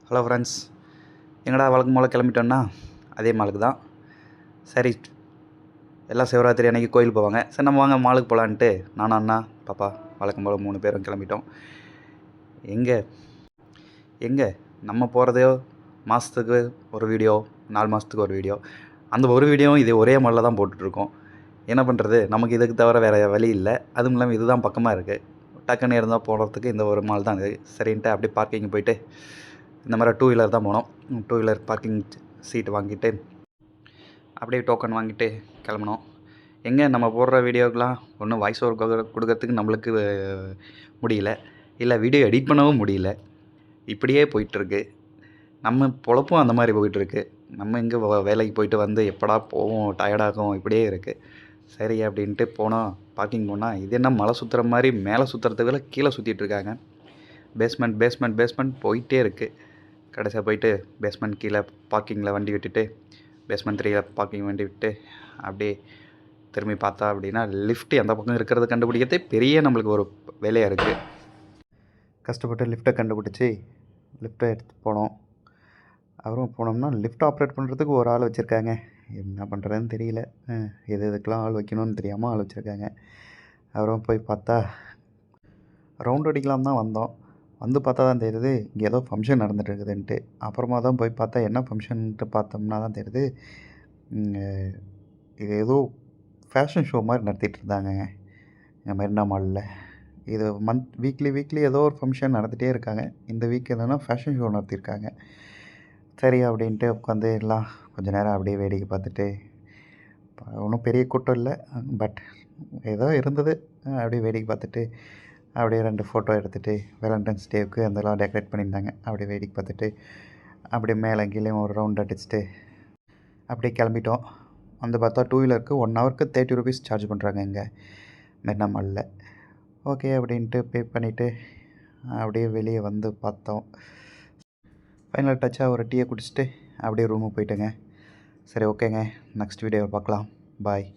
Hello friends, எங்கடா வழக்கம் போல் கிளம்பிட்டோன்னா அதே மாலுக்கு தான். சரி, எல்லாம் சிவராத்திரி அன்றைக்கி கோயில் போவாங்க. சரி நம்ம வாங்க மாலுக்கு போகலான்ட்டு நானும் அண்ணா பாப்பா வழக்கம் போல் 3 பேரும் கிளம்பிட்டோம். எங்கே நம்ம போகிறதோ மாதத்துக்கு ஒரு வீடியோ, 4 மாதத்துக்கு ஒரு வீடியோ. அந்த ஒரு வீடியோவும் இது ஒரே மாலில் தான் போட்டுட்ருக்கோம். என்ன பண்ணுறது, நமக்கு இதுக்கு தவிர வேறு வழி இல்லை. அதுவும் இல்லாமல் இதுதான் பக்கமாக இருக்குது. டக்குன்னு இருந்தால் போகிறதுக்கு இந்த ஒரு மால் தான் இருக்குது. சரின்ட்டு அப்படியே பார்க்கிங் போயிட்டு இந்த மாதிரி 2 வீலர் தான் போனோம். 2 வீலர் பார்க்கிங் சீட்டு வாங்கிட்டு அப்படியே டோக்கன் வாங்கிட்டு கிளம்புனோம். எங்கே நம்ம போடுற வீடியோக்கெலாம் ஒன்றும் வாய்ஸ் ஓவர் கொடுக்கறதுக்கு நம்மளுக்கு முடியல, இல்லை வீடியோ எடிட் பண்ணவும் முடியல. இப்படியே போயிட்டுருக்கு. நம்ம பொழப்பும் அந்த மாதிரி போயிட்டுருக்கு. நம்ம இங்கே வேலைக்கு போயிட்டு வந்து எப்படா போவோம், டயர்டாகும், இப்படியே இருக்குது. சரி அப்படின்ட்டு போனோம். பார்க்கிங் போனால் இது என்ன மலை சுற்றுற மாதிரி மேலே சுற்றுறதுக்குள்ள கீழே சுற்றிட்டுருக்காங்க. பேஸ்மெண்ட் போயிட்டே இருக்குது. கடைசியாக போயிட்டு பேஸ்மெண்ட் கீழே பார்க்கிங்கில் வண்டி விட்டுட்டு பேஸ்மெண்ட் 3ல் பார்க்கிங் வண்டி விட்டு அப்படியே திரும்பி பார்த்தா அப்படின்னா லிஃப்ட்டு எந்த பக்கம் இருக்கிறது கண்டுபிடிக்கிறதே பெரிய நம்மளுக்கு ஒரு வேலையாக இருக்குது. கஷ்டப்பட்டு லிஃப்ட்டை கண்டுபிடிச்சி லிஃப்ட்டை எடுத்து போனோம். அப்புறம் போனோம்னா லிஃப்ட் ஆப்ரேட் பண்ணுறதுக்கு ஒரு ஆள் வச்சுருக்காங்க. என்ன பண்ணுறதுன்னு தெரியல. எதுக்கெலாம் ஆள் வைக்கணும்னு தெரியாமல் ஆள் வச்சுருக்காங்க. அப்புறம் போய் பார்த்தா ரவுண்ட் அடிக்கலாம் தான் வந்தோம். வந்து பார்த்தா தான் தெரியுது இங்கே ஏதோ ஃபங்க்ஷன் நடந்துகிட்ருக்குதுன்ட்டு. அப்புறமா தான் போய் பார்த்தா என்ன ஃபங்க்ஷன்ட்டு பார்த்தோம்னா தான் தெரியுது, இது ஏதோ ஃபேஷன் ஷோ மாதிரி நடத்திட்டு இருந்தாங்கங்க மெரினா மாலில். இது வீக்லி ஏதோ ஒரு ஃபங்க்ஷன் நடந்துகிட்டே இருக்காங்க. இந்த வீக் என்னென்னா ஃபேஷன் ஷோ நடத்தியிருக்காங்க. சரி அப்படின்ட்டு உட்காந்து எல்லாம் கொஞ்சம் நேரம் அப்படியே வேடிக்கை பார்த்துட்டு, ஒன்றும் பெரிய கூட்டம் இல்லை, பட் ஏதோ இருந்தது. அப்படியே வேடிக்கை பார்த்துட்டு அப்படியே 2 ஃபோட்டோ எடுத்துகிட்டு வேலண்டைன்ஸ் டேவுக்கு அதெல்லாம் டெக்கரேட் பண்ணியிருந்தாங்க. அப்படியே வேடிக்கை பார்த்துட்டு அப்படியே மேலே கீழேயும் ஒரு ரவுண்ட் அடிச்சுட்டு அப்படியே கிளம்பிட்டோம். வந்து பார்த்தா 2 வீலருக்கு 1 ஹவருக்கு 30 rupees சார்ஜ் பண்ணுறாங்க இங்கே மெரினா மாலில். ஓகே அப்படின்ட்டு பே பண்ணிவிட்டு அப்படியே வெளியே வந்து பார்த்தோம். ஃபைனல் டச்சாக ஒரு டீயை குடிச்சிட்டு அப்படியே ரூமுக்கு போயிட்டேங்க. சரி, ஓகேங்க, நெக்ஸ்ட் வீடியோவில் பார்க்கலாம். பாய்.